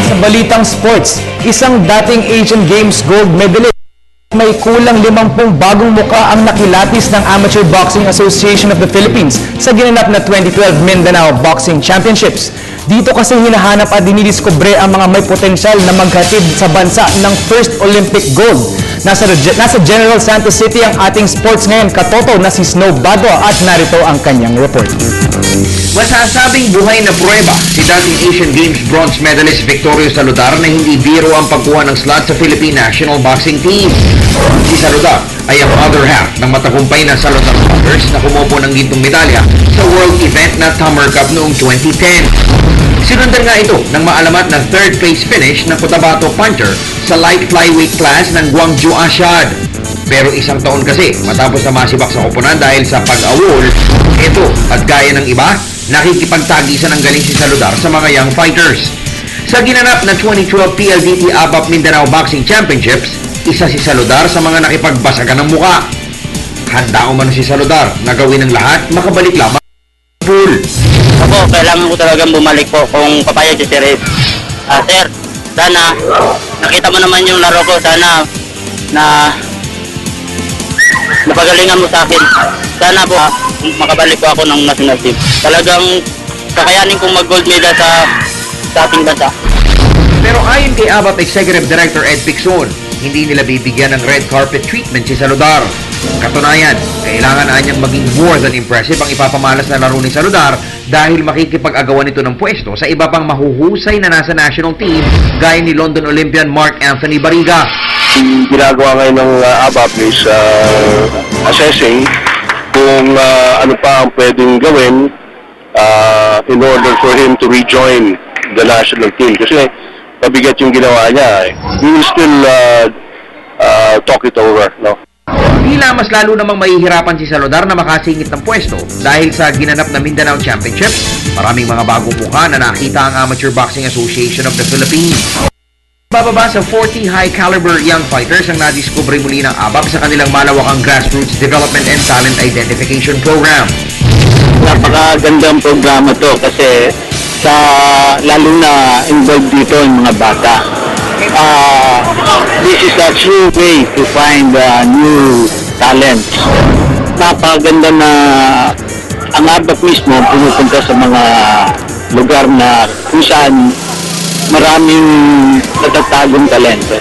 Sa balitang sports, isang dating Asian Games gold medalist may kulang 50 bagong muka ang nakilapis ng Amateur Boxing Association of the Philippines sa ginanap na 2012 Mindanao Boxing Championships. Dito kasi hinahanap at dinidiskubre ang mga may potensyal na maghatid sa bansa ng first Olympic gold. Nasa General Santos City ang ating sports ngayon katoto na si Snow Badwa at narito ang kanyang report. Masasabing buhay na pruweba si dating Asian Games bronze medalist Victorio Saludar na hindi biro ang pagkuha ng slot sa Philippine National Boxing Team. Si Saludar ay ang other half ng matagumpay na Saludar Brothers na kumupo ng gintong medalya sa world event na Summer Cup noong 2010. Sinundan nga ito ng maalamat na third place finish ng Cotabato Puncher sa light flyweight class ng Gwangju Asiad. Pero isang taon kasi matapos na masibak sa koponan dahil sa pag-awol, ito at gaya ng iba, nakikipagtagisan ng galing si Saludar sa mga young fighters. Sa ginanap na 2012 PLDT ABAP Mindanao Boxing Championships, isa si Saludar sa mga nakipagbasagan ng muka. Handa umano si Saludar na gawin ang lahat makabalik lamang sa pool. Ako, kailangan ko talagang bumalik po kung papayag si Sir. Sir, sana nakita mo naman yung laro ko, sana na napagalingan mo sa akin. Sana po makabalik po ako ng national team. Talagang kakayanin kong mag-gold medal sa ating bansa. Pero ayon kay ABAP Executive Director Ed Picson, hindi nila bibigyan ng red carpet treatment si Saludar. Katunayan, kailangan na niyang maging more than impressive ang ipapamalas na laro ni Saludar dahil makikipag-agawan ito ng pwesto sa iba pang mahuhusay na nasa national team gaya ni London Olympian Mark Anthony Bariga. Ginagawa ngayon ng ABAP is assessing kung ano pa ang pwedeng gawin in order for him to rejoin the national team. Kasi pabigat yung ginawa niya. We will still talk it over, no? Tila mas lalo namang mahihirapan si Saludar na makasingit ng pwesto dahil sa ginanap na Mindanao Championships, maraming mga bagong mukha na nakita ang Amateur Boxing Association of the Philippines. Bababa sa 40 high-caliber young fighters ang nadiskubre muli ng ABAP sa kanilang malawakang grassroots development and talent identification program. Napakagandang programa to kasi lalo na involved dito yung mga bata. This is a true way to find new talents. Napakaganda na ang ABAP mismo pumupunta sa mga lugar na kung saan maraming natatagong talento.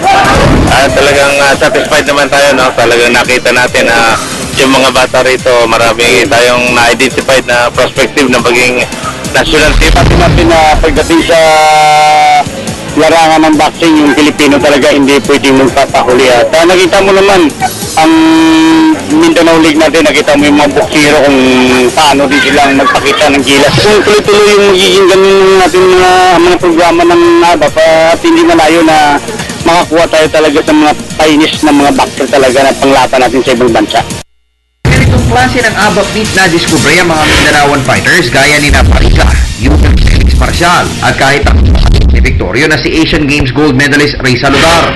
Talagang satisfied naman tayo, no? Talagang nakita natin na yung mga bata rito, marami tayong na-identified na prospective na maging national team. Pati natin na pagdating sa larangan ng boxing, yung Pilipino talaga hindi pwedeng magpapahuli. At nakita mo naman ang Mindanao League natin, nakita mo yung mga boksero kung paano din silang magpakita ng gilas. Kung tuloy-tuloy yung magiging ganun natin mga programa ng ABAP, at hindi malayo na makakuha tayo talaga sa mga painis ng mga boxer talaga na panglata natin sa ibang bansa. Ganitong klase ng ABAP meet na diskubre ang mga Mindanaoan fighters gaya ni Naparica, yung Felix Marcial at kahit ang ni Victorio na si Asian Games gold medalist Ray Saludar.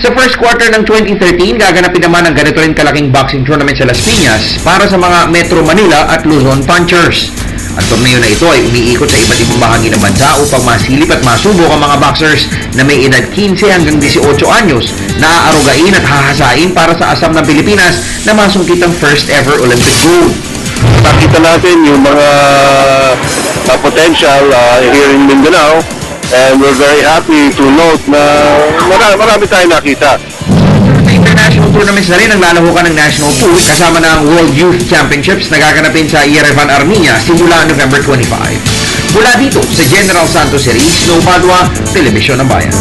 Sa first quarter ng 2013, gaganapin naman ang ganito rin kalaking boxing tournament sa Las Piñas para sa mga Metro Manila at Luzon Punchers. Ang torneo na ito ay umiikot sa iba't ibang bahagi ng bansa upang masilip at masubok ang mga boxers na may edad 15 hanggang 18 anyos na aarugain at hahasain para sa asam ng Pilipinas na masungkit ang first ever Olympic gold. Nakita natin yung mga potential here in Mindanao, and we're very happy to note na marami tayong nakita. Sa international tournaments na rin ang lalahukan ng national pool kasama ng World Youth Championships na gaganapin sa Yerevan, Armenia simula November 25. Mula dito sa General Santos City, Snow Badwa, Telebisyon ng Bayan.